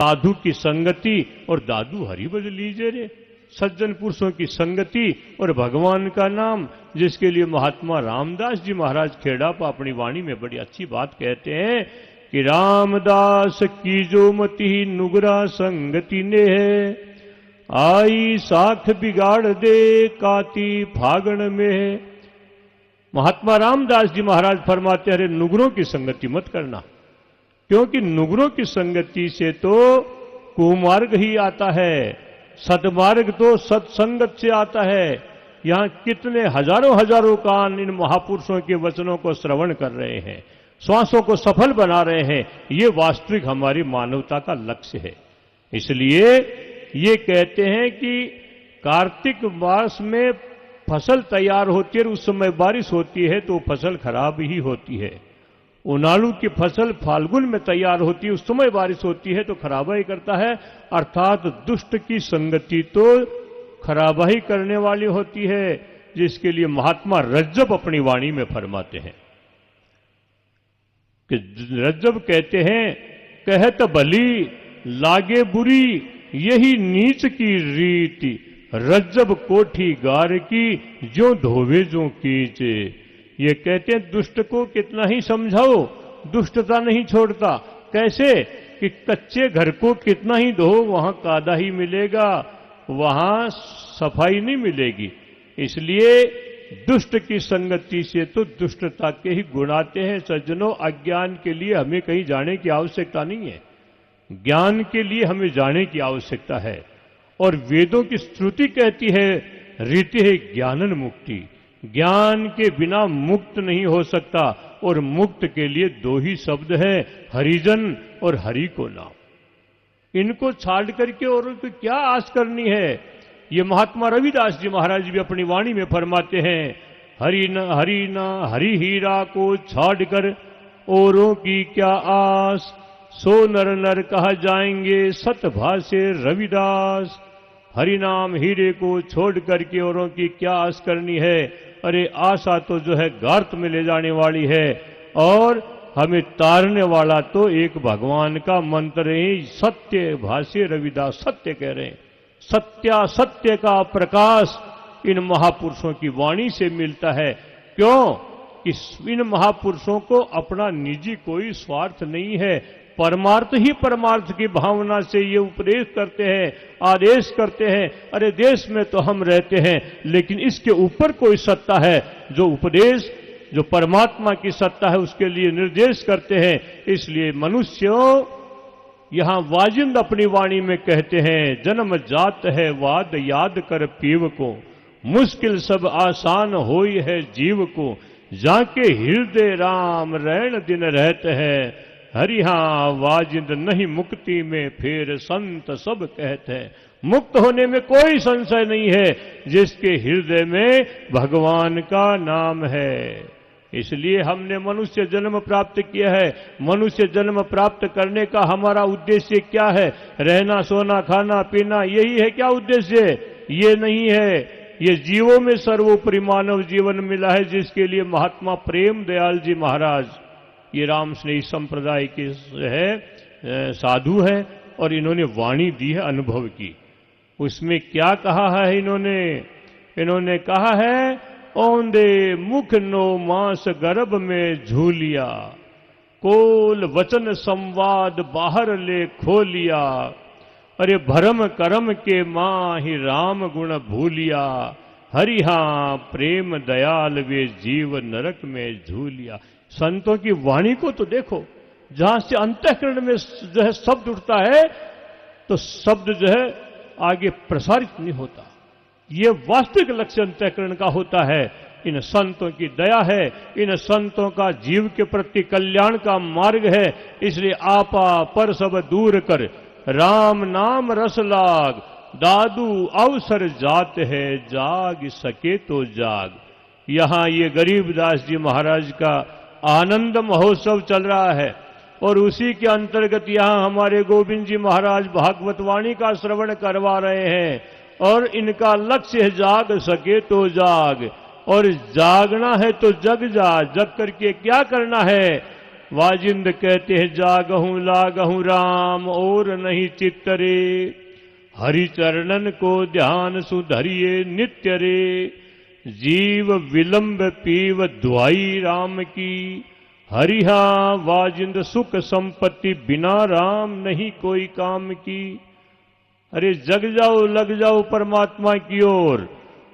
साधु की संगति और दादू हरि भज लीजे रे। सज्जन पुरुषों की संगति और भगवान का नाम, जिसके लिए महात्मा रामदास जी महाराज खेड़ापा अपनी वाणी में बड़ी अच्छी बात कहते हैं कि रामदास की जो मति नुगरा संगति ने है, आई साख बिगाड़ दे काती फागण में है। महात्मा रामदास जी महाराज फरमाते हैं, अरे नुगरों की संगति मत करना, क्योंकि नुगरों की संगति से तो कुमार्ग ही आता है, सदमार्ग तो सत्संगत से आता है। यहां कितने हजारों हजारों कान इन महापुरुषों के वचनों को श्रवण कर रहे हैं, श्वासों को सफल बना रहे हैं। ये वास्तविक हमारी मानवता का लक्ष्य है। इसलिए ये कहते हैं कि कार्तिक मास में फसल तैयार होती है, उस समय बारिश होती है तो फसल खराब ही होती है। उनालू की फसल फाल्गुन में तैयार होती है, उस समय बारिश होती है तो खराबाई करता है। अर्थात दुष्ट की संगति तो खराबाई करने वाली होती है, जिसके लिए महात्मा रज्जब अपनी वाणी में फरमाते हैं कि रज्जब कहते हैं, कहत भली लागे बुरी यही नीच की रीति, रज्जब कोठी गार की जो धोवे जो कीचे। ये कहते हैं दुष्ट को कितना ही समझाओ, दुष्टता नहीं छोड़ता। कैसे कि कच्चे घर को कितना ही धो, वहां कादा ही मिलेगा, वहां सफाई नहीं मिलेगी। इसलिए दुष्ट की संगति से तो दुष्टता के ही गुण आते हैं। सज्जनों, अज्ञान के लिए हमें कहीं जाने की आवश्यकता नहीं है, ज्ञान के लिए हमें जाने की आवश्यकता है। और वेदों की श्रुति कहती है, रीति है ज्ञानन मुक्ति, ज्ञान के बिना मुक्त नहीं हो सकता। और मुक्त के लिए दो ही शब्द हैं, हरिजन और हरि को नाम। इनको छाड़ करके और उनको क्या आस करनी है। ये महात्मा रविदास जी महाराज भी अपनी वाणी में फरमाते हैं, हरि न हरि हीरा को छाड़ कर औरों की क्या आस, सो नर नर कहा जाएंगे सतभाषे रविदास। हरि नाम हीरे को छोड़ करके औरों की क्या आस करनी है। अरे आशा तो जो है गार्त में ले जाने वाली है, और हमें तारने वाला तो एक भगवान का मंत्र ही सत्य भाष्य रविदास सत्य कह रहे हैं। सत्य का प्रकाश इन महापुरुषों की वाणी से मिलता है। क्यों कि इन महापुरुषों को अपना निजी कोई स्वार्थ नहीं है, परमार्थ ही परमार्थ की भावना से ये उपदेश करते हैं, आदेश करते हैं। अरे देश में तो हम रहते हैं, लेकिन इसके ऊपर कोई सत्ता है जो उपदेश, जो परमात्मा की सत्ता है उसके लिए निर्देश करते हैं। इसलिए मनुष्यों, यहां वाजिंद अपनी वाणी में कहते हैं, जन्म जात है वाद याद कर पीव को, मुश्किल सब आसान होई है जीव को, जाके हृदय राम रैन दिन रहते हैं, हरिहा वाजिंद नहीं मुक्ति में फिर संत सब कहते हैं। मुक्त होने में कोई संशय नहीं है जिसके हृदय में भगवान का नाम है। इसलिए हमने मनुष्य जन्म प्राप्त किया है। मनुष्य जन्म प्राप्त करने का हमारा उद्देश्य क्या है? रहना, सोना, खाना, पीना, यही है क्या उद्देश्य? ये नहीं है। ये जीवों में सर्वोपरि मानव जीवन मिला है, जिसके लिए महात्मा प्रेम दयाल जी महाराज, ये राम स्नेही संप्रदाय के है साधु है, और इन्होंने वाणी दी है अनुभव की। उसमें क्या कहा है इन्होंने कहा है, औंधे मुख नो मास गर्भ में झूलिया, कोल वचन संवाद बाहर ले खोलिया, अरे भरम करम के माहि राम गुण भूलिया, हरिहा प्रेम दयाल वे जीव नरक में झूलिया। संतों की वाणी को तो देखो, जहां से अंतःकरण में जो है शब्द उठता है, तो शब्द जो है आगे प्रसारित नहीं होता। ये वास्तविक लक्ष्य अंतःकरण का होता है। इन संतों की दया है, इन संतों का जीव के प्रति कल्याण का मार्ग है। इसलिए आपा पर सब दूर कर, राम नाम रस लाग, दादू अवसर जात है, जाग सके तो जाग। यहां ये गरीबदास जी महाराज का आनंद महोत्सव चल रहा है, और उसी के अंतर्गत यहां हमारे गोविंद जी महाराज भागवत वाणी का श्रवण करवा रहे हैं। और इनका लक्ष्य है जाग सके तो जाग, और जागना है तो जग जा। जग करके क्या करना है? वाजिंद कहते हैं जागहूं लागहूं राम और नहीं चित्तरे। हरि चरणन को ध्यान सुधरिए नित्य रे। जीव विलंब पीव दुआई राम की। हरिहा वाजिंद सुख संपत्ति बिना राम नहीं कोई काम की। अरे जग जाओ लग जाओ परमात्मा की ओर।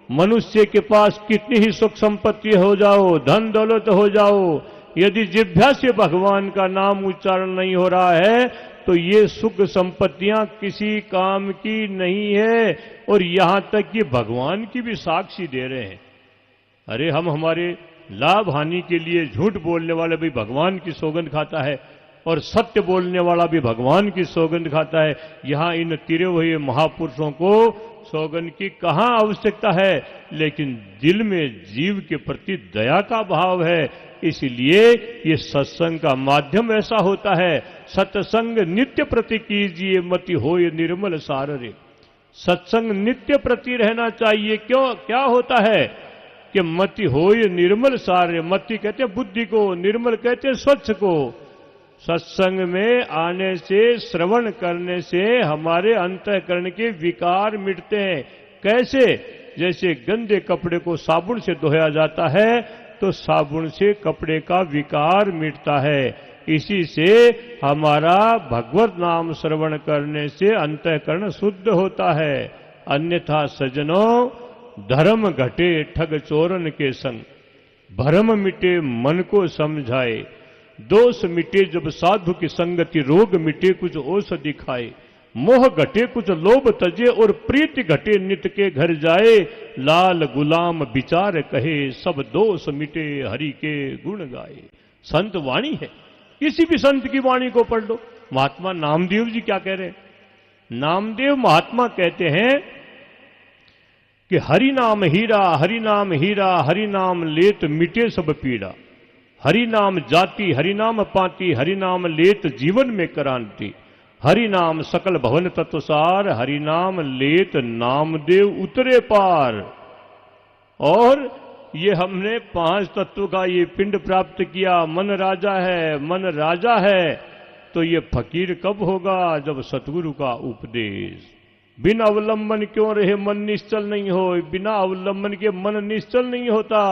मनुष्य के पास कितनी ही सुख संपत्ति हो जाओ, धन दौलत हो जाओ, यदि जिह्वा से भगवान का नाम उच्चारण नहीं हो रहा है तो ये सुख संपत्तियां किसी काम की नहीं है, और यहां तक कि भगवान की भी साक्षी दे रहे हैं। अरे हम हमारे लाभ हानि के लिए झूठ बोलने वाले भी भगवान की सौगंध खाता है, और सत्य बोलने वाला भी भगवान की सौगंध खाता है। यहां इन तिरे हुए महापुरुषों को सौगंध की कहां आवश्यकता है, लेकिन दिल में जीव के प्रति दया का भाव है। इसलिए ये सत्संग का माध्यम ऐसा होता है। सत्संग नित्य प्रति कीजिए मति होय निर्मल सार रे। सत्संग नित्य प्रति रहना चाहिए। क्यों? क्या होता है कि मति होय निर्मल सार रे। मति कहते हैं बुद्धि को, निर्मल कहते हैं स्वच्छ को। सत्संग में आने से, श्रवण करने से हमारे अंतःकरण के विकार मिटते हैं। कैसे? जैसे गंदे कपड़े को साबुन से धोया जाता है तो साबुन से कपड़े का विकार मिटता है। इसी से हमारा भगवत नाम श्रवण करने से अंतःकरण शुद्ध होता है। अन्यथा सज्जनों, धर्म घटे ठग चोरन के संग। भरम मिटे मन को समझाए। दोष मिटे जब साधु की संगति। रोग मिटे कुछ औषधि खाए। मोह घटे कुछ लोभ तजे और प्रीति घटे नित के घर जाए। लाल गुलाम विचार कहे सब दोष मिटे हरि के गुण गाए। संत वाणी है। किसी भी संत की वाणी को पढ़ लो। महात्मा नामदेव जी क्या कह रहे हैं? नामदेव महात्मा कहते हैं कि हरि नाम हीरा, हरि नाम हीरा, हरि नाम लेत मिटे सब पीड़ा। हरि नाम जाति, हरि नाम पाती, हरि नाम लेत जीवन में क्रांति। हरि नाम सकल भवन तत्वसार, हरि नाम लेत नामदेव उतरे पार। और ये हमने 5 तत्व का ये पिंड प्राप्त किया। मन राजा है, मन राजा है तो ये फकीर कब होगा? जब सतगुरु का उपदेश। बिना अवलंबन क्यों रहे मन निश्चल नहीं हो। बिना अवलंबन के मन निश्चल नहीं होता।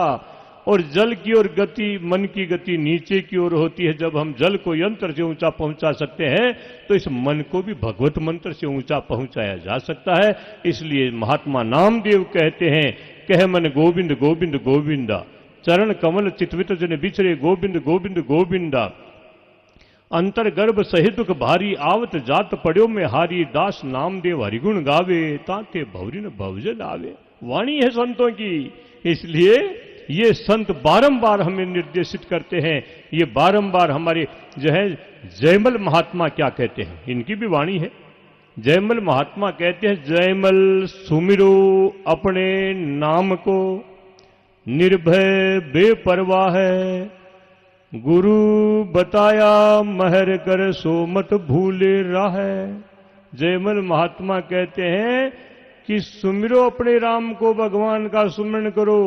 और जल की ओर गति, मन की गति नीचे की ओर होती है। जब हम जल को यंत्र से ऊंचा पहुंचा सकते हैं तो इस मन को भी भगवत मंत्र से ऊंचा पहुंचाया जा सकता है। इसलिए महात्मा नामदेव कहते हैं, कह मन गोविंद गोविंद गोविंदा, चरण कमल चितवित जन बिछरे गोविंद गोविंद गोविंदा। अंतर गर्भ सही दुख भारी, आवत जात पड़ो में हारी। दास नामदेव हरिगुण गावे, ताते भवरिन भवजन आवे। वाणी है संतों की। इसलिए ये संत बारंबार हमें निर्देशित करते हैं। ये बारंबार हमारे जो है जयमल महात्मा क्या कहते हैं, इनकी भी वाणी है। जयमल महात्मा कहते हैं, जयमल सुमिरो अपने नाम को, निर्भय बेपरवाह है। गुरु बताया महर कर सो मत भूले राह। जयमल महात्मा कहते हैं कि सुमिरो अपने राम को, भगवान का सुमरण करो।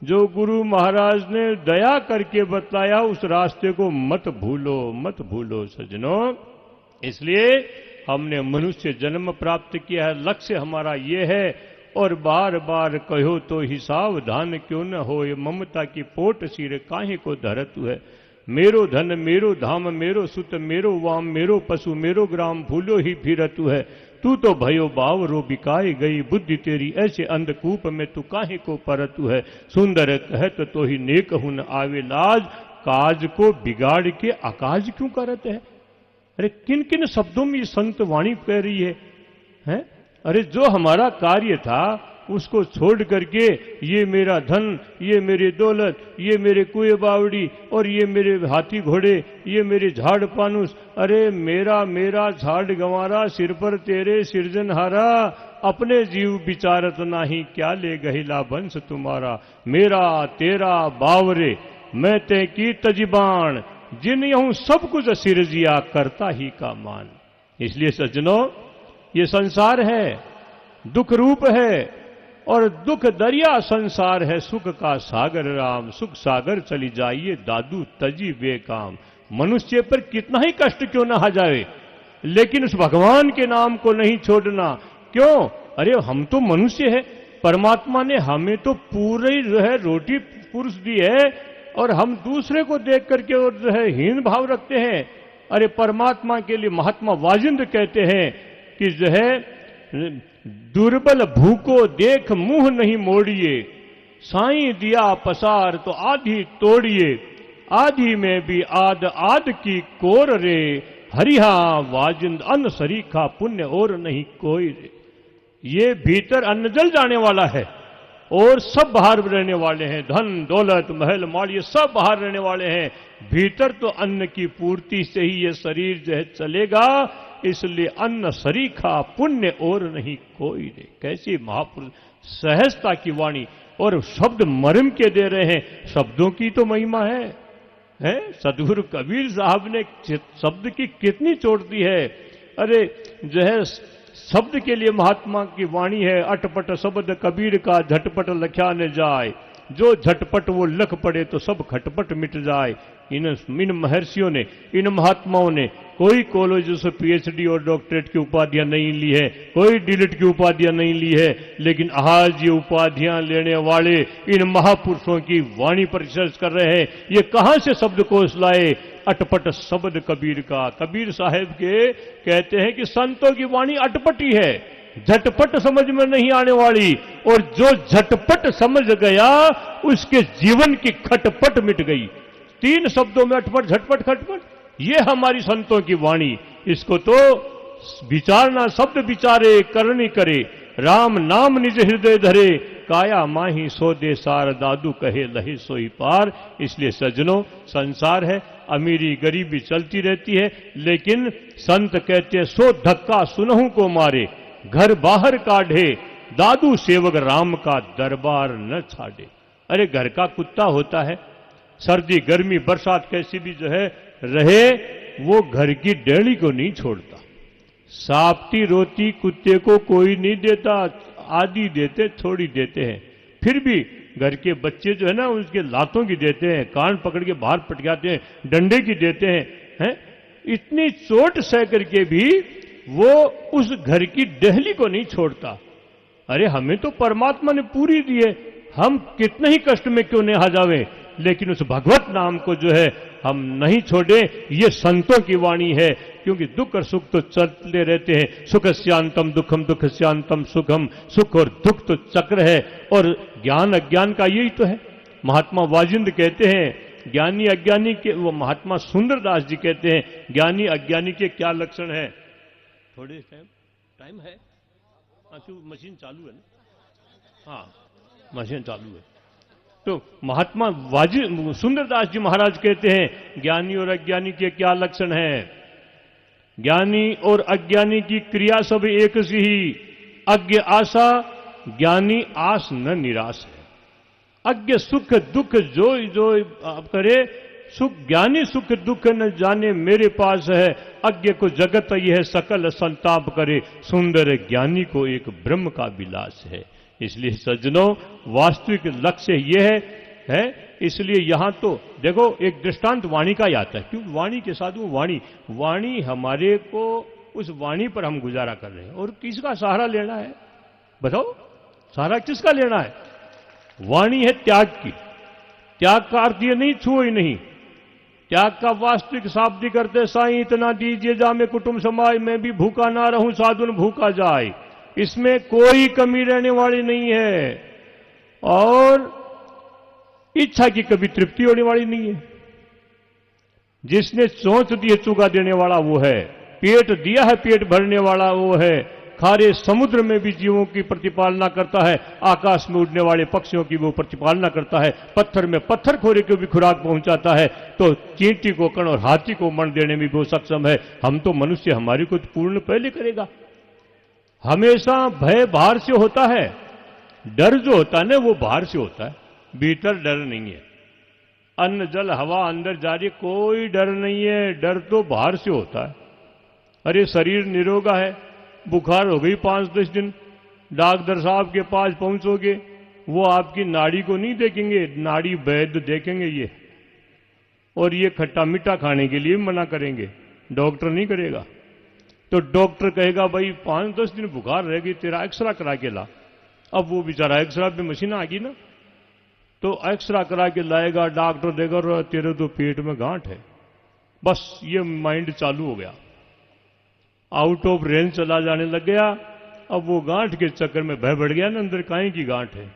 जो गुरु महाराज ने दया करके बताया उस रास्ते को मत भूलो, मत भूलो सज्जनों। इसलिए हमने मनुष्य जन्म प्राप्त किया है। लक्ष्य हमारा ये है। और बार बार कहो तो ही सावधान क्यों न हो। ममता की पोट सिर काहे को धरतु है। मेरो धन मेरो धाम मेरो सुत मेरो वाम मेरो पशु मेरो ग्राम भूलो ही फिरतु है। तू तो भयो बावरो बिकाए गई, बुद्धि तेरी ऐसे अंधकूप में तू काहे को परतु है। सुंदर कहत तो ही नेक हुन आवे लाज, काज को बिगाड़ के अकाज क्यों करत है। अरे किन किन शब्दों में ये संत वाणी कह रही है? अरे जो हमारा कार्य था उसको छोड़ करके ये मेरा धन, ये मेरी दौलत, ये मेरे कुएं बावड़ी और ये मेरे हाथी घोड़े, ये मेरे झाड़ पानुस, अरे मेरा मेरा झाड़ गंवारा, सिर पर तेरे सिरजनहारा। अपने जीव विचारत नाही, क्या ले गहिला वंश तुम्हारा। मेरा तेरा बावरे मैं ते की तजिबान, जिन यूं सब कुछ सिरजिया करता ही का मान। इसलिए सज्जनों, ये संसार है, दुख रूप है और दुख दरिया संसार है। सुख का सागर राम, सुख सागर चली जाइए दादू तजी बेकाम। मनुष्य पर कितना ही कष्ट क्यों ना आ जाए, लेकिन उस भगवान के नाम को नहीं छोड़ना। क्यों? अरे हम तो मनुष्य है, परमात्मा ने हमें तो पूरी जो है रोटी पुरुष दी है, और हम दूसरे को देख करके और जो है हीन भाव रखते हैं। अरे परमात्मा के लिए महात्मा वाजिंद कहते हैं कि जो है दुर्बल भूको देख मुंह नहीं मोड़िए, साईं दिया पसार तो आधी तोड़िए, आधी में भी आद आद की कोर रे, हरिहा वाजिंद अन्न सरीखा पुण्य और नहीं कोई रे। ये भीतर अन्न जल जाने वाला है और सब बाहर रहने वाले हैं, धन दौलत महल माल ये सब बाहर रहने वाले हैं, भीतर तो अन्न की पूर्ति से ही ये शरीर जो है चलेगा। इसलिए अन्न सरीखा पुण्य और नहीं कोई रे। कैसी महापुरुष सहजता की वाणी, और शब्द मरम के दे रहे हैं, शब्दों की तो महिमा है? सदगुरु कबीर साहब ने शब्द की कितनी चोट दी है। अरे जो है शब्द के लिए महात्मा की वाणी है, अटपट शब्द कबीर का झटपट लख्या न जाए, जो झटपट वो लख पड़े तो सब खटपट मिट जाए। इन महर्षियों ने, इन महात्माओं ने कोई कॉलेज से पीएचडी और डॉक्टरेट की उपाधियां नहीं ली है, कोई डीलिट की उपाधियां नहीं ली है, लेकिन आज ये उपाधियां लेने वाले इन महापुरुषों की वाणी पर रिसर्च कर रहे हैं। ये कहां से शब्दकोश लाए? अटपट शब्द कबीर का। कबीर साहब के कहते हैं कि संतों की वाणी अटपटी है, झटपट समझ में नहीं आने वाली, और जो झटपट समझ गया उसके जीवन की खटपट मिट गई। 3 शब्दों में अटपट झटपट खटपट, ये हमारी संतों की वाणी। इसको तो विचारना शब्द विचारे करनी करे, राम नाम निज हृदय धरे, काया माही सो दे सार, दादू कहे लहे सोई पार। इसलिए सज्जनों, संसार है, अमीरी गरीबी चलती रहती है, लेकिन संत कहते हैं सो धक्का सुनहु को मारे, घर बाहर काढ़े, दादू सेवक राम का दरबार न छाड़े। अरे घर का कुत्ता होता है, सर्दी गर्मी बरसात कैसी भी जो है रहे, वो घर की डेली को नहीं छोड़ता। साप्ती रोटी कुत्ते को कोई नहीं देता, आधी देते, थोड़ी देते हैं, फिर भी घर के बच्चे जो है ना उसके लातों की देते हैं, कान पकड़ के बाहर पटकाते हैं, डंडे की देते हैं। इतनी चोट सह करके भी वो उस घर की डेहली को नहीं छोड़ता। अरे हमें तो परमात्मा ने पूरी दी है, हम कितने ही कष्ट में क्यों नहीं आ जावे, लेकिन उस भगवत नाम को जो है हम नहीं छोड़े। ये संतों की वाणी है, क्योंकि दुख और सुख तो चलते रहते हैं। सुख स्यांतम दुखम, दुख स्यांतम सुखम, सुख और दुख तो चक्र है, और ज्ञान अज्ञान का यही तो है। महात्मा वाजिंद कहते हैं ज्ञानी अज्ञानी के, वो महात्मा सुंदरदास जी कहते हैं ज्ञानी अज्ञानी के क्या लक्षण है। थोड़े टाइम है, मशीन चालू है ना? हाँ मशीन चालू है। तो महात्मा सुंदरदास जी महाराज कहते हैं ज्ञानी और अज्ञानी के क्या लक्षण हैं। ज्ञानी और अज्ञानी की क्रिया सब एक सी ही, अज्ञ आशा, ज्ञानी आस न निराश है। अज्ञ सुख दुख जो जो करे, सुख ज्ञानी सुख दुख न जाने मेरे पास है, अज्ञ को जगत यह सकल संताप करे, सुंदर ज्ञानी को एक ब्रह्म का विलास है। इसलिए सज्जनों, वास्तविक लक्ष्य यह है। इसलिए यहां तो देखो एक दृष्टांत वाणी का ही आता है, क्योंकि वाणी के साधु वाणी हमारे को, उस वाणी पर हम गुजारा कर रहे हैं, और किसका सहारा लेना है बताओ? सहारा किसका लेना है? वाणी है त्याग की। त्याग का अर्थ ये नहीं छुओ ही नहीं, त्याग का वास्तविक शाब्दिक करते साईं इतना दीजिए जामे कुटुंब समाज में भी भूखा ना रहूं साधुन भूखा जाए। इसमें कोई कमी रहने वाली नहीं है, और इच्छा की कभी तृप्ति होने वाली नहीं है। जिसने चोंच दी है चुगा देने वाला वो है, पेट दिया है पेट भरने वाला वो है, खारे समुद्र में भी जीवों की प्रतिपालना करता है, आकाश में उड़ने वाले पक्षियों की वो प्रतिपालना करता है, पत्थर में पत्थर खोरे को भी खुराक पहुंचाता है, तो चींटी को कण और हाथी को मन देने में भी वो सक्षम है। हम तो मनुष्य, हमारी को पूर्ण पहले करेगा। हमेशा भय बाहर से होता है, डर जो होता है ना वो बाहर से होता है, भीतर डर नहीं है। अन्न जल हवा अंदर जारी, कोई डर नहीं है, डर तो बाहर से होता है। अरे शरीर निरोगा है, बुखार हो गई 5-10 दिन, डॉक्टर साहब के पास पहुंचोगे, वो आपकी नाड़ी को नहीं देखेंगे, नाड़ी वैद्य देखेंगे। ये और ये खट्टा मीठा खाने के लिए भी मना करेंगे, डॉक्टर नहीं करेगा। तो डॉक्टर कहेगा भाई 5-10 दिन बुखार रहेगी, तेरा एक्सरा करा के ला। अब वो बेचारा एक्सरा पे मशीन आ गई ना, तो एक्सरा करा के लाएगा, डॉक्टर देगा तेरे तो पेट में गांठ है। बस ये माइंड चालू हो गया, आउट ऑफ रेंज चला जाने लग गया। अब वो गांठ के चक्कर में भय बढ़ गया ना, अंदर काहे की गांठ है,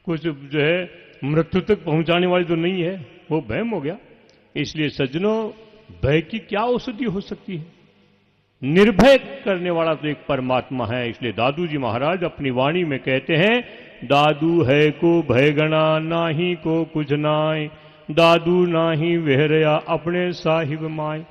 कुछ जो है मृत्यु तक पहुंचाने वाली तो नहीं है, वो वहम हो गया। इसलिए सज्जनों, भय की क्या औषधि हो सकती है? निर्भय करने वाला तो एक परमात्मा है। इसलिए दादू जी महाराज अपनी वाणी में कहते हैं, दादू है को भय गणा, नाही को कुछ नाय, दादू नाही वेहरया अपने साहिब माय।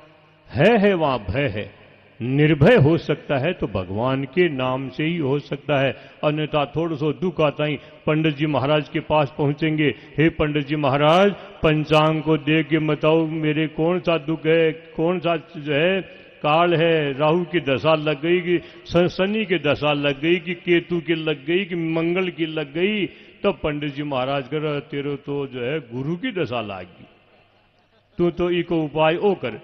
है वहां भय है। निर्भय हो सकता है तो भगवान के नाम से ही हो सकता है, अन्यथा थोड़ा सा दुख आता ही पंडित जी महाराज के पास पहुंचेंगे, हे पंडित जी महाराज पंचांग को देख के बताओ मेरे कौन सा दुख है, कौन सा जो है काल है, राहु की दशा लग गई कि शनि की दशा लग गई कि केतु की लग गई कि मंगल की लग गई। तब पंडित जी महाराज कर तेरे तो जो है गुरु की दशा लागी, तू तो इको उपाय ओ कर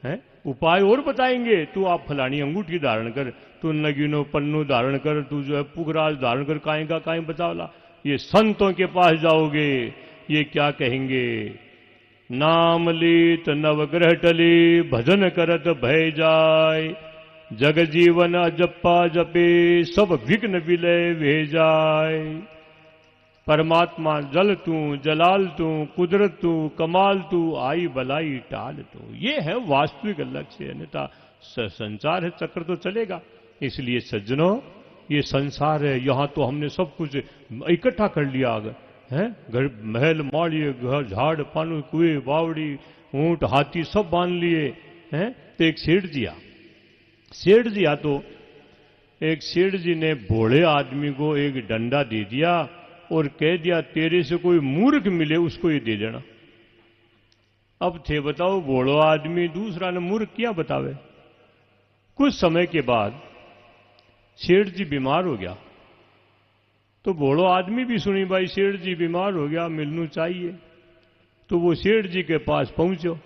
है, उपाय और बताएंगे। तू आप फलानी अंगूठी धारण कर, तू नगीनो पन्नू धारण कर, तू जो है पुगराज धारण कर, काहे का काहे बतावला। ये संतों के पास जाओगे, ये क्या कहेंगे, नाम लीत नवग्रह टली, भजन करत भय जाय, जग जीवन अजप्पा जपे, सब विघ्न विलय वे जाय। परमात्मा जल तू, जलाल तू, कुदरत तू, कमाल तू, आई बलाई टाल तू। ये है वास्तविक लक्ष्य, अन्यथा संसार है, चक्र तो चलेगा। इसलिए सज्जनों, ये संसार है, यहां तो हमने सब कुछ इकट्ठा कर लिया है, घर महल माड़िए, घर झाड़ पानु कुएं बावड़ी ऊंट हाथी सब बांध लिए हैं। तो एक सेठ जी आ तो एक सेठ जी ने भोले आदमी को एक डंडा दे दिया और कह दिया तेरे से कोई मूर्ख मिले उसको ये दे देना। अब थे बताओ भोलो आदमी, दूसरा ने मूर्ख क्या बतावे। कुछ समय के बाद सेठ जी बीमार हो गया, तो भोलो आदमी भी सुनी भाई सेठ जी बीमार हो गया, मिलना चाहिए। तो वो सेठ जी के पास पहुंचो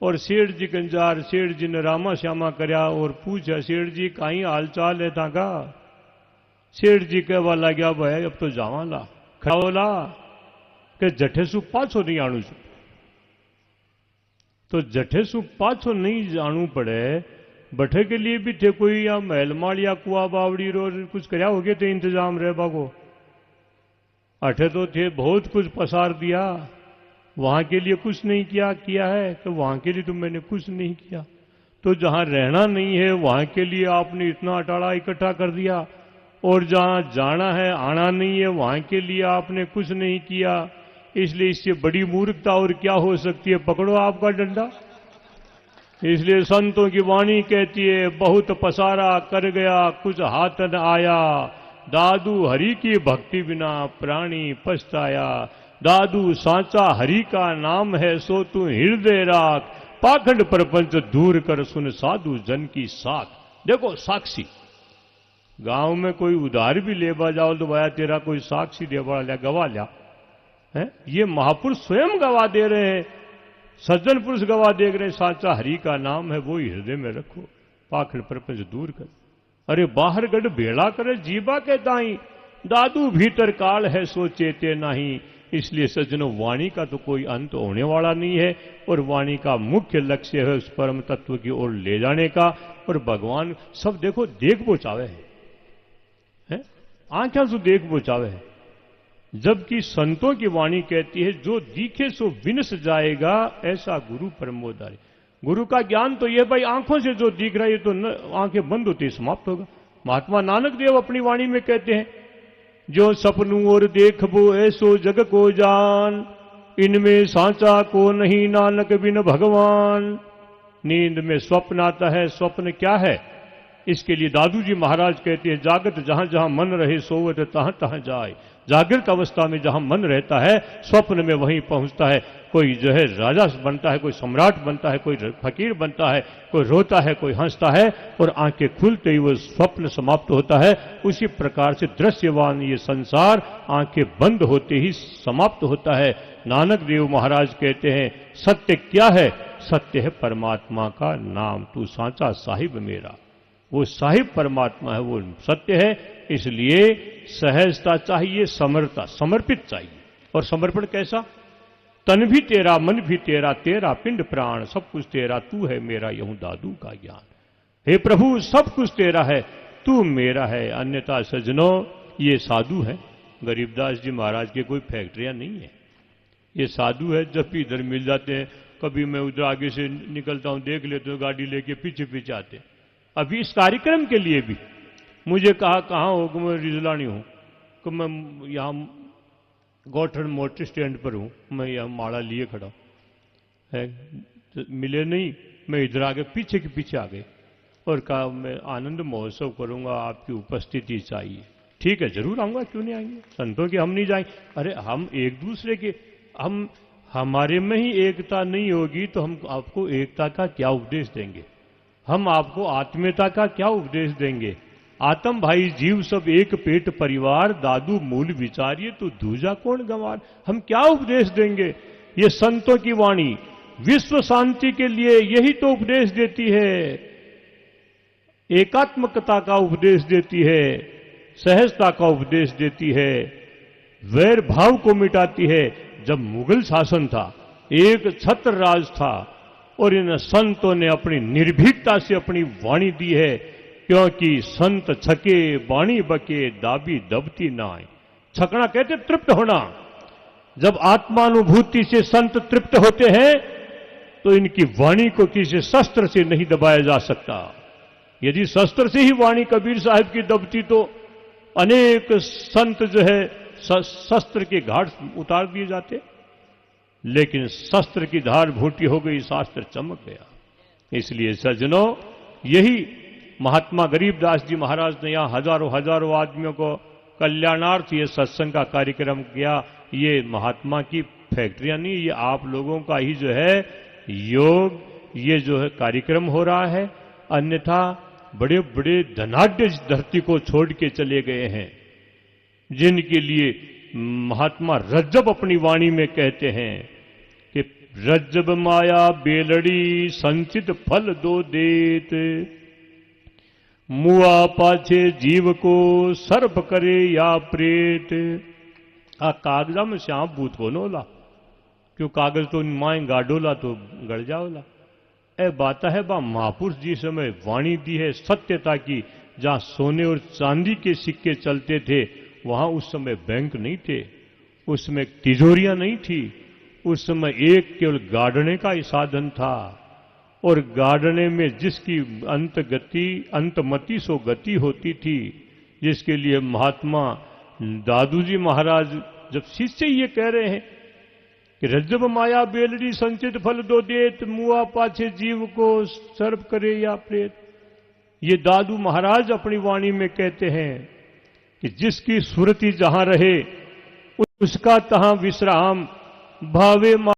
और सेठ जी कंजार, सेठ जी ने रामा श्यामा करया और पूछा सेठ जी काई हाल चाल है ताका। सेठ जी कहवा लग्या भाई अब तो जावाला खाओला के जठे सु पाछो नहीं आणु छू। तो जठे सु पाछो नहीं जानू पड़े, बठे के लिए भी थे कोई या महलमाल या कुआ बावड़ी रो कुछ करया हो गए थे इंतजाम रहे बागो। अठे तो थे बहुत कुछ पसार दिया, वहां के लिए कुछ नहीं किया है, तो वहां के लिए तो मैंने कुछ नहीं किया। तो जहां रहना नहीं है वहां के लिए आपने इतना अटाड़ा इकट्ठा कर दिया, और जहां जाना है आना नहीं है वहां के लिए आपने कुछ नहीं किया। इसलिए इससे बड़ी मूर्खता और क्या हो सकती है, पकड़ो आपका डंडा। इसलिए संतों की वाणी कहती है बहुत पसारा कर गया कुछ हाथ न आया, दादू हरि की भक्ति बिना प्राणी पछताया। दादू सांचा हरि का नाम है सो तू हृदय राख, पाखंड प्रपंच दूर कर सुन साधु जन की साख। देखो साक्षी, गांव में कोई उधार भी लेवा जाओ तो भाया तेरा कोई साक्षी देवा लिया गवा लिया है, ये महापुरुष स्वयं गवा दे रहे हैं, सज्जन पुरुष गवा दे रहे हैं, साचा हरि का नाम है वो ही हृदय में रखो, पाखंड प्रपंच दूर कर। अरे बाहर गढ़ बेड़ा करे जीवा के दाई, दादू भीतर काल है सो चेते नहीं। इसलिए सज्जनों वाणी का तो कोई अंत होने वाला नहीं है, और वाणी का मुख्य लक्ष्य है उस परम तत्व की ओर ले जाने का। और भगवान सब देखो देख बोचावे है, आंखें से देख बोचावे है, जबकि संतों की वाणी कहती है जो दिखे सो विनस जाएगा, ऐसा गुरु परमोदारी। गुरु का ज्ञान तो यह भाई आंखों से जो दिख रहा है तो आंखें बंद होती समाप्त होगा। महात्मा नानक देव अपनी वाणी में कहते हैं जो सपनू और देखबो ऐसो जग को जान, इनमें सांचा को नहीं नानक बिन भगवान। नींद में स्वप्न आता है, स्वप्न क्या है, इसके लिए दादू जी महाराज कहते हैं, जागत जहां जहां मन रहे सोवत तहां तहां जाए। जागृत अवस्था में जहां मन रहता है स्वप्न में वहीं पहुंचता है। कोई जो है राजा बनता है, कोई सम्राट बनता है, कोई फकीर बनता है, कोई रोता है, कोई हंसता है, और आंखें खुलते ही वो स्वप्न समाप्त होता है। उसी प्रकार से दृश्यवान ये संसार आंखें बंद होते ही समाप्त होता है। नानक देव महाराज कहते हैं, सत्य क्या है? सत्य है परमात्मा का नाम, तू सांचा साहिब मेरा। वो साहिब परमात्मा है, वो सत्य है। इसलिए सहजता चाहिए, समरता, समर्पित चाहिए। और समर्पण कैसा? तन भी तेरा, मन भी तेरा, तेरा पिंड प्राण सब कुछ तेरा, तू है मेरा यूं दादू का ज्ञान। हे प्रभु सब कुछ तेरा है, तू मेरा है। अन्यथा सज्जनों ये साधु है, गरीबदास जी महाराज के कोई फैक्ट्रियां नहीं है। ये साधु है, जब भी इधर मिल जाते हैं, कभी मैं उधर आगे से निकलता हूं, देख लेते हो गाड़ी लेके पीछे पीछे आते। अभी इस कार्यक्रम के लिए भी मुझे कहा, कहाँ हो? कि मैं रिजलानी हूं, कि मैं यहां गौठन मोटर स्टैंड पर हूं, मैं यहां माड़ा लिए खड़ा है। तो मिले नहीं, मैं इधर आगे पीछे के पीछे आ गए और कहा मैं आनंद महोत्सव करूंगा, आपकी उपस्थिति चाहिए। ठीक है, जरूर आऊंगा, क्यों नहीं आएंगे? संतों के हम नहीं जाएंगे? अरे हम एक दूसरे के, हमारे में ही एकता नहीं होगी तो हम आपको एकता का क्या उपदेश देंगे? हम आपको आत्मीयता का क्या उपदेश देंगे? आत्म भाई जीव सब एक पेट परिवार, दादू मूल विचारिए तो दूजा कौन गंवार। हम क्या उपदेश देंगे? ये संतों की वाणी विश्व शांति के लिए यही तो उपदेश देती है, एकात्मकता का उपदेश देती है, सहजता का उपदेश देती है, वैर भाव को मिटाती है। जब मुगल शासन था, एक छत्र राज था, और इन संतों ने अपनी निर्भीकता से अपनी वाणी दी है, क्योंकि संत छके वाणी बके दाबी दबती नाय। छकना कहते तृप्त होना। जब आत्मानुभूति से संत तृप्त होते हैं तो इनकी वाणी को किसी शस्त्र से नहीं दबाया जा सकता। यदि शस्त्र से ही वाणी कबीर साहब की दबती तो अनेक संत जो है शस्त्र के घाट उतार दिए जाते, लेकिन शस्त्र की धार भूटी हो गई, शास्त्र चमक गया। इसलिए सज्जनों, यही महात्मा गरीबदास जी महाराज ने यहां हजारों हजारों आदमियों को कल्याणार्थ ये सत्संग का कार्यक्रम किया। ये महात्मा की फैक्ट्रियां नहीं, ये आप लोगों का ही जो है योग, ये जो है कार्यक्रम हो रहा है। अन्यथा बड़े बड़े धनाढ्य इस धरती को छोड़ के चले गए हैं, जिनके लिए महात्मा रज्जब अपनी वाणी में कहते हैं कि रज्जब माया बेलड़ी संचित फल दो देत, मुआ पाछे जीव को सर्प करे या प्रेत। आ कागजा में श्याम भूत को नोला, क्यों कागज तो माए गाडोला तो गड़ जाओला। ए बात है बा महापुरुष जी समय वाणी दी है सत्यता की। जहां सोने और चांदी के सिक्के चलते थे वहां उस समय बैंक नहीं थे, उसमें तिजोरियां नहीं थी, उस समय एक केवल गाड़ने का ही साधन था। और गाड़ने में जिसकी अंतमति सो गति होती थी, जिसके लिए महात्मा दादू जी महाराज जब शिष्य ये कह रहे हैं कि रज्जब माया बेलड़ी संचित फल दो देत, मुआ पाछे जीव को सर्प करे या प्रेत। ये दादू महाराज अपनी वाणी में कहते हैं कि जिसकी सुरति जहां रहे उसका तहां विश्राम, भावे